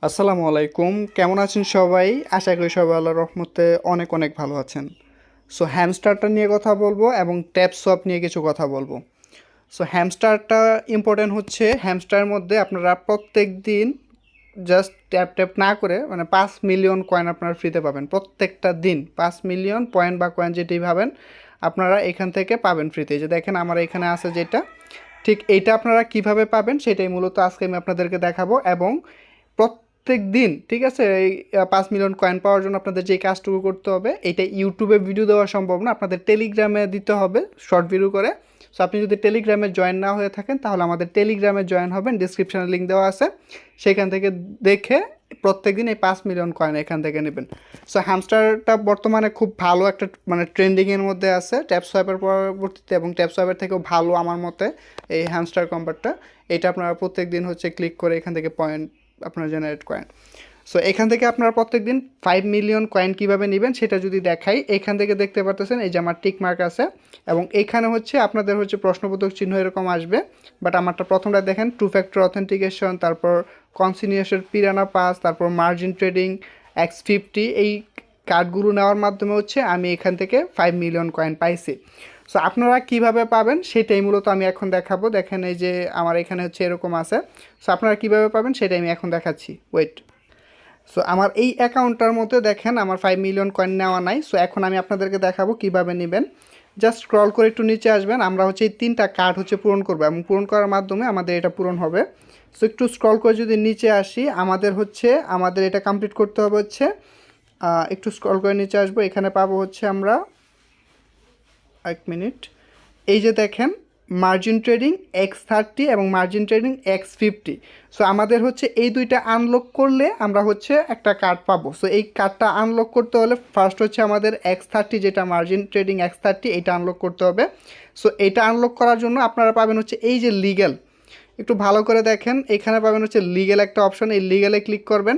আসসালামু আলাইকুম, কেমন আছেন সবাই? আশা করি সবাই আল্লাহর রহমতে অনেক অনেক ভালো আছেন। সো হ্যামস্টারটা নিয়ে কথা বলবো এবং ট্যাপ সোয়াপ নিয়ে কিছু কথা বলবো। সো হ্যামস্টারটা ইম্পর্টেন্ট হচ্ছে, হ্যামস্টারের মধ্যে আপনারা প্রত্যেক দিন জাস্ট ট্যাপ ট্যাপ না করে 5 মিলিয়ন কয়েন আপনারা ফ্রিতে পাবেন। প্রত্যেকটা দিন 5 মিলিয়ন পয়েন্ট বা কয়েন যেটাই ভাবেন আপনারা এখান থেকে পাবেন ফ্রিতে। যে দেখেন আমার এখানে আছে যেটা, ঠিক এইটা আপনারা কিভাবে পাবেন সেটাই মূলত আজকে আমি আপনাদেরকে দেখাবো। এবং প্রত্যেক দিন, ঠিক আছে, এই 5 মিলিয়ন কয়েন পাওয়ার জন্য আপনাদের যে কাজটুকু করতে হবে, এটা ইউটিউবে ভিডিও দেওয়া সম্ভব না, আপনাদের টেলিগ্রামে দিতে হবে শর্ট ভিডিও করে। সো আপনি যদি টেলিগ্রামে জয়েন না হয়ে থাকেন তাহলে আমাদের টেলিগ্রামে জয়েন হবেন, ডিসক্রিপশানে লিঙ্ক দেওয়া আছে, সেখান থেকে দেখে প্রত্যেকদিন এই 5 মিলিয়ন কয়েন এখান থেকে নেবেন। সো হ্যামস্টারটা বর্তমানে খুব ভালো একটা ট্রেন্ডিংয়ের মধ্যে আছে ট্যাপ সোয়াইপের পরবর্তীতে, এবং ট্যাপ সোয়াইপের থেকেও ভালো আমার মতে এই হ্যামস্টার কম্পারটা। এটা আপনারা প্রত্যেক দিন হচ্ছে ক্লিক করে এখান থেকে পয়েন্ট আপনারা জেনারেট করেন। সো এখান থেকে আপনারা প্রত্যেক দিন 5 মিলিয়ন কয়েন কীভাবে নেবেন সেটা যদি দেখাই, এখান থেকে দেখতে পারতেছেন এই যে আমার টিক মার্ক আছে, এবং এখানে হচ্ছে আপনাদের হচ্ছে প্রশ্নবোধক চিহ্ন এরকম আসবে। বাট আমারটা প্রথমটা দেখেন, টু ফ্যাক্টর অথেন্টিকেশন, তারপর কনসিনিউশন পিরানা পাস, তারপর মার্জিন ট্রেডিং, X50, এই কার্ডগুলো নেওয়ার মাধ্যমে হচ্ছে আমি এখান থেকে 5 মিলিয়ন কয়েন পাইছি। সো আপনারা কিভাবে পাবেন সেটাই মূলত আমি এখন দেখাবো। দেখেন এই যে আমার এখানে হচ্ছে এরকম আছে। সো আপনারা কিভাবে পাবেন সেটাই আমি এখন দেখাচ্ছি, ওয়েট। সো আমার এই অ্যাকাউন্টটার মধ্যে দেখেন আমার 5 মিলিয়ন কয়েন নেওয়া নাই। সো এখন আমি আপনাদেরকে দেখাবো কিভাবে নেবেন। জাস্ট স্ক্রল করে একটু নিচে আসবেন, আমরা হচ্ছে এই 3টা কার্ড হচ্ছে পূরণ করবো, এবং পূরণ করার মাধ্যমে আমাদের এটা পূরণ হবে। সো একটু স্ক্রল করে যদি নিচে আসি, আমাদের এটা কমপ্লিট করতে হবে হচ্ছে, একটু স্ক্রল করে নিচে আসবো, এখানে পাবো হচ্ছে আমরা, এক মিনিট, এই যে দেখেন মার্জিন ট্রেডিং X30 এবং মার্জিন ট্রেডিং X50। সো আমাদের হচ্ছে এই দুইটা আনলক করলে আমরা হচ্ছে একটা কার্ড পাবো। সো এই কার্ডটা আনলক করতে হলে ফার্স্ট হচ্ছে আমাদের X30, যেটা মার্জিন ট্রেডিং X30, এটা আনলক করতে হবে। সো এটা আনলক করার জন্য আপনারা পাবেন হচ্ছে এই যে লিগ্যাল, একটু ভালো করে দেখেন, এখানে পাবেন হচ্ছে লিগ্যাল একটা অপশন, এই লিগ্যালে ক্লিক করবেন,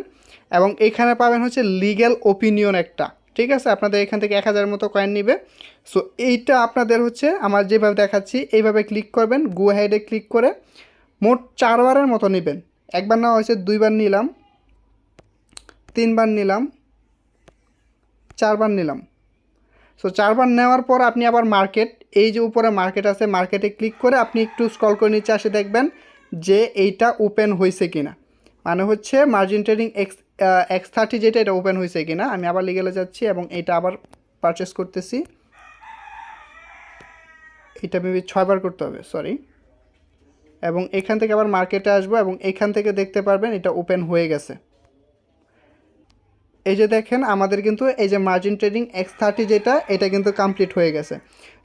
এবং এখানে পাবেন হচ্ছে লিগ্যাল ওপিনিয়ন একটা, ঠিক আছে। আপনাদের এখান থেকে 1000 মতো কয়েন নিবে। সো এইটা আপনাদের হচ্ছে আমার যেভাবে দেখাচ্ছি এইভাবে ক্লিক করবেন, গো হেডে ক্লিক করে মোট 4বারের মতো নেবেন। একবার নেওয়া হয়েছে, 2বার নিলাম, 3বার নিলাম, 4বার নিলাম। সো 4বার নেওয়ার পর আপনি আবার মার্কেট, এই যে উপরে মার্কেট আছে, মার্কেটে ক্লিক করে আপনি একটু স্ক্রল করে নিচে আসে দেখবেন যে এইটা ওপেন হয়েছে কিনা, মানে হচ্ছে মার্জিন ট্রেডিং X30 যেটা, এটা ওপেন হয়েছে কিনা। আমি আবার লিগেলে যাচ্ছি এবং এটা আবার পারচেস করতেছি। এটা মেবি 6বার করতে হবে, সরি। এবং এখান থেকে আবার মার্কেটে আসবো, এবং এখান থেকে দেখতে পারবেন এটা ওপেন হয়ে গেছে। এই যে দেখেন আমাদের কিন্তু এই যে মার্জিন ট্রেডিং X30 যেটা, এটা কিন্তু কমপ্লিট হয়ে গেছে।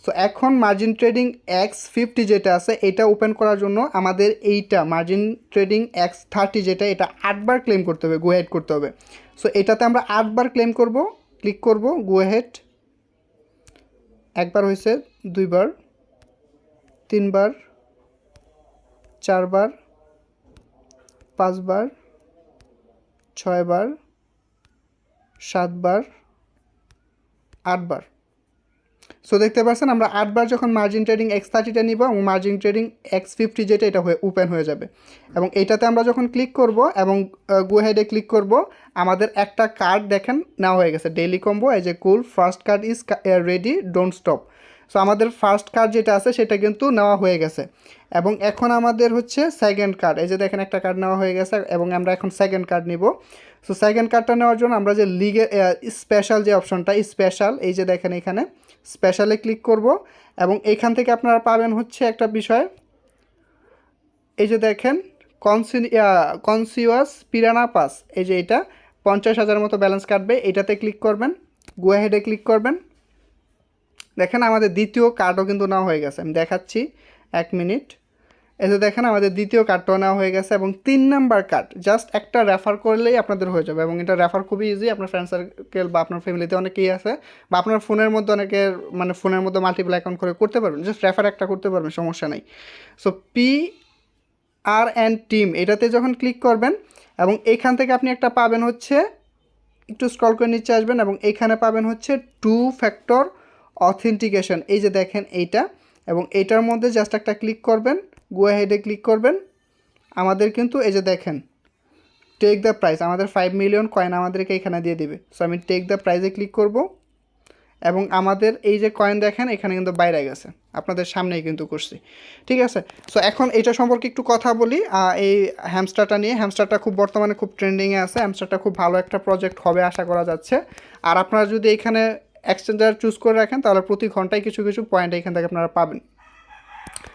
সো এখন মার্জিন ট্রেডিং X50 যেটা আছে, এটা ওপেন করার জন্য আমাদের এইটা মার্জিন ট্রেডিং X30 যেটা, এটা 8বার ক্লেম করতে হবে, গো হেড করতে হবে। সো এটাতে আমরা 8বার ক্লেম করব, ক্লিক করব, গো হেড। একবার হয়েছে, 2বার, 3বার, 4বার, 5বার, 6বার, 7বার, 8বার। সো দেখতে পাচ্ছেন আমরা 8বার যখন মার্জিন ট্রেডিং X30টা নিব, এবং মার্জিন ট্রেডিং X50 যেটা, এটা ওপেন হয়ে যাবে। এবং এটাতে আমরা যখন ক্লিক করব এবং গো হেডে ক্লিক করব, আমাদের একটা কার্ড দেখেন নেওয়া হয়ে গেছে, ডেইলি কম্বো, এই যে cool first card is ready, don't stop. So আমাদের ফার্স্ট কার্ড যেটা আছে সেটা কিন্তু নেওয়া হয়ে গেছে, এবং এখন আমাদের হচ্ছে সেকেন্ড কার্ড, এই যে দেখেন একটা কার্ড নেওয়া হয়ে গেছে, এবং আমরা এখন সেকেন্ড কার্ড নিব। সো সেকেন্ড কার্ডটা নেওয়ার জন্য আমরা যে লিগে স্পেশাল যে অপশনটা, স্পেশাল, এই যে দেখেন এখানে স্পেশালে ক্লিক করব, এবং এখান থেকে আপনারা পাবেন হচ্ছে একটা বিষয়, এই যে দেখেন কনসিউয়াস পিরানা পাস, এই যে এটা 50,000 মতো ব্যালেন্স কাটবে, এটাতে ক্লিক করবেন, গো হেডে ক্লিক করবেন। দেখেন আমাদের দ্বিতীয় কার্ডও কিন্তু নেওয়া হয়ে গেছে, আমি দেখাচ্ছি, এক মিনিট। এই যে দেখেন আমাদের দ্বিতীয় কার্ডটাও নেওয়া হয়ে গেছে, এবং 3 নাম্বার কার্ড জাস্ট একটা রেফার করলেই আপনাদের হয়ে যাবে, এবং এটা রেফার খুবই ইজি। আপনার ফ্রেন্ড সার্কেল বা আপনার ফ্যামিলিতে অনেকেই আছে, বা আপনার ফোনের মধ্যে অনেকের, ফোনের মধ্যে মাল্টিপল অ্যাকাউন্ট করে করতে পারবেন, জাস্ট রেফার একটা করতে পারবেন, সমস্যা নেই। সো PR&Team এটাতে যখন ক্লিক করবেন, এবং এখান থেকে আপনি একটা পাবেন হচ্ছে, একটু স্ক্রল করে নিচে আসবেন, এবং এখানে পাবেন হচ্ছে টু ফ্যাক্টর অথেন্টিকেশন, এই যে দেখেন এইটা, এবং এইটার মধ্যে জাস্ট একটা ক্লিক করবেন, গো হেডে ক্লিক করবেন। আমাদের কিন্তু এই যে দেখেন টেক দ্য প্রাইস, আমাদের 5 মিলিয়ন কয়েন আমাদেরকে এখানে দিয়ে দিবে। সো আমি টেক দ্য প্রাইজে ক্লিক করব এবং আমাদের এই যে কয়েন দেখেন এখানে কিন্তু বাইরে গেছে, আপনাদের সামনেই কিন্তু করছি, ঠিক আছে। সো এখন এটা সম্পর্কে একটু কথা বলি, এই হ্যামস্টারটা নিয়ে। হ্যামস্টারটা খুব বর্তমানে খুব ট্রেন্ডিংয়ে আছে, হ্যামস্টারটা খুব ভালো একটা প্রজেক্ট হবে আশা করা যাচ্ছে। আর আপনারা যদি এখানে এক্সচেঞ্জার চুজ করে রাখেন তাহলে প্রতি ঘন্টায় কিছু কিছু পয়েন্ট এখান থেকে আপনারা পাবেন,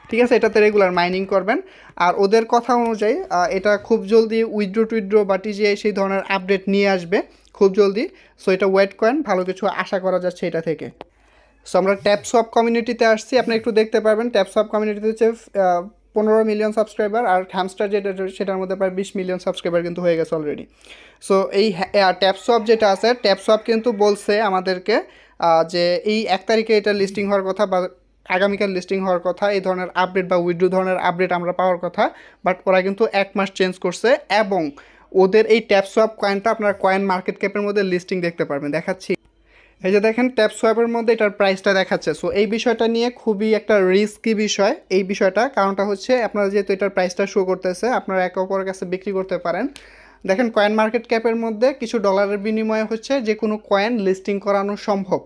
ঠিক আছে। এটাতে রেগুলার মাইনিং করবেন। আর ওদের কথা অনুযায়ী এটা খুব জলদি উইথড্রো টুইথড্রো বা টিজিআই সেই ধরনের আপডেট নিয়ে আসবে খুব জলদি। সো এটা ওয়েট করেন, ভালো কিছু আশা করা যাচ্ছে এটা থেকে। সো আমরা ট্যাপসোয়াপ কমিউনিটিতে আসছি, আপনি একটু দেখতে পারবেন ট্যাপসোয়াপ কমিউনিটিতে হচ্ছে 15 মিলিয়ন সাবস্ক্রাইবার, আর হ্যামস্টার যেটা সেটার মধ্যে প্রায় 20 মিলিয়ন সাবস্ক্রাইবার কিন্তু হয়ে গেছে অলরেডি। সো এই ট্যাপসোয়াপ যেটা আছে, ট্যাপসোয়াপ কিন্তু বলছে আমাদেরকে যে এই 1 তারিখে এটা লিস্টিং হওয়ার কথা বা আগামীকাল লিস্টিং হওয়ার কথা, এই ধরনের আপডেট বা উইথড্রো ধরনের আপডেট আমরা পাওয়ার কথা। বাট ওরা কিন্তু 1 মাস চেঞ্জ করছে এবং ওদের এই ট্যাপসোয়াপ কয়েনটা আপনার কয়েন মার্কেট ক্যাপের মধ্যে লিস্টিং দেখতে পারবেন, দেখাচ্ছি। এই যে দেখেন ট্যাপসোয়াপের মধ্যে এটার প্রাইসটা দেখাচ্ছে। সো এই বিষয়টা নিয়ে খুবই একটা রিস্কি বিষয় এই বিষয়টা, কারণটা হচ্ছে আপনারা যেহেতু এটার প্রাইসটা শো করতেছে আপনারা একে অপরের কাছে বিক্রি করতে পারেন। দেখেন কয়েন মার্কেট ক্যাপের মধ্যে কিছু ডলারের বিনিময়ে হচ্ছে যে কোনো কয়েন লিস্টিং করানো সম্ভব।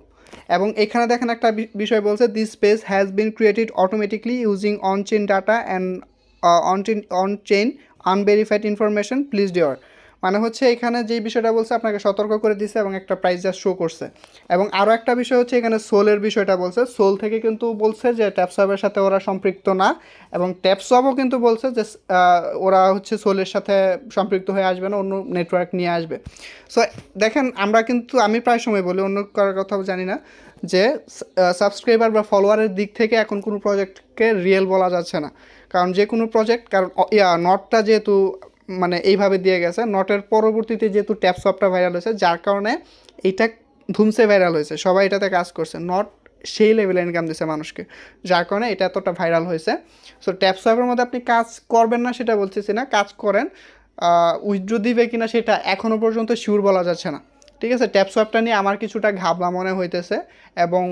এবং এখানে দেখেন একটা বিষয় বলছে, this page has been created automatically using on chain data and on chain unverified information please DYOR. মানে হচ্ছে এখানে যেই বিষয়টা বলছে আপনাকে সতর্ক করে দিছে এবং একটা প্রাইস জাস্ট শো করছে। এবং আরও একটা বিষয় হচ্ছে এখানে সোলের বিষয়টা বলছে, সোল থেকে কিন্তু বলছে যে ট্যাপসোয়াপের সাথে ওরা সম্পৃক্ত না, এবং ট্যাপসোয়াপও কিন্তু বলছে যে ওরা হচ্ছে সোলের সাথে সম্পৃক্ত হয়ে আসবে না, অন্য নেটওয়ার্ক নিয়ে আসবে। সো দেখেন আমরা কিন্তু, আমি প্রায় সময় বলি, অন্য কারোর কথাও জানি না, যে সাবস্ক্রাইবার বা ফলোয়ারের দিক থেকে এখন কোনো প্রজেক্টকে রিয়েল বলা যাচ্ছে না। কারণ যে কোনো প্রজেক্ট, কারণ নটটা যেহেতু মানে এইভাবে দিয়ে গেছে, নটের পরবর্তীতে যেহেতু ট্যাপসপটা ভাইরাল হয়েছে যার কারণে এইটা ধুমসে ভাইরাল হয়েছে, সবাই এটাতে কাজ করছে, নট সেই লেভেলে ইনকাম দিচ্ছে মানুষকে, যার কারণে এটা এতটা ভাইরাল হয়েছে। সো ট্যাপসপের মধ্যে আপনি কাজ করবেন না সেটা বলতেছি না, কাজ করেন, উইথড্রো দিবে কিনা সেটা এখনও পর্যন্ত শিওর বলা যাচ্ছে না, ঠিক আছে। ট্যাপসপটা নিয়ে আমার কিছুটা ঘাবলা মনে হইতেছে, এবং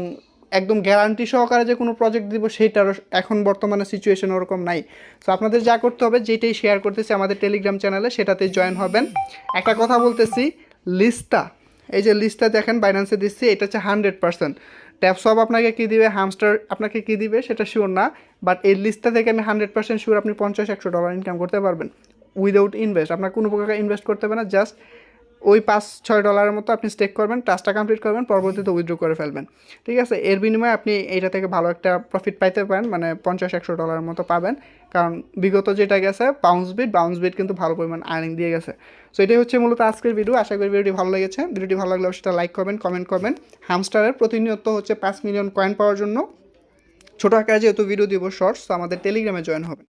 একদম গ্যারান্টি সহকারে যে কোনো প্রজেক্ট দিব সেইটারও এখন বর্তমানে সিচুয়েশন ওরকম নাই। সো আপনাদের যা করতে হবে, যেটাই শেয়ার করতেছি আমাদের টেলিগ্রাম চ্যানেলে সেটাতে জয়েন হবেন। একটা কথা বলতেছি, লিস্টটা, এই যে লিস্টটা দেখেন বাইন্যান্সে দিচ্ছি, এটা হচ্ছে 100%। ট্যাপসপ আপনাকে কী দিবে, হ্যামস্টার আপনাকে কী দিবে সেটা শিওর না, বাট এই লিস্টটা থেকে আমি 100% শিওর আপনি $50-100 ইনকাম করতে পারবেন উইদাউট ইনভেস্ট। আপনার কোনো প্রকার ইনভেস্ট করতে হবে না, জাস্ট ওই $5-6 মতো আপনি স্টেক করবেন, টাস্কটা কমপ্লিট করবেন, পরবর্তীতে উইথড্র করে ফেলবেন, ঠিক আছে। এর বিনিময়ে আপনি এইটা থেকে ভালো একটা প্রফিট পাইতে পারেন, মানে $50-100 মতো পাবেন, কারণ বিগত যেটা গেছে বাউন্স বিট কিন্তু ভালো পরিমাণ আর্নিং দিয়ে গেছে। সো এটাই হচ্ছে মূলত আজকের ভিডিও। আশা করি ভিডিওটি ভালো লেগেছে। ভিডিওটি ভালো লাগলে সেটা লাইক করবেন, কমেন্ট করবেন। হ্যামস্টারের প্রতিনিয়ত হচ্ছে 5 মিলিয়ন কয়েন পাওয়ার জন্য ছোটো আকারে যেহেতু ভিডিও দিব শর্টস, তো আমাদের টেলিগ্রামে জয়েন হবেন।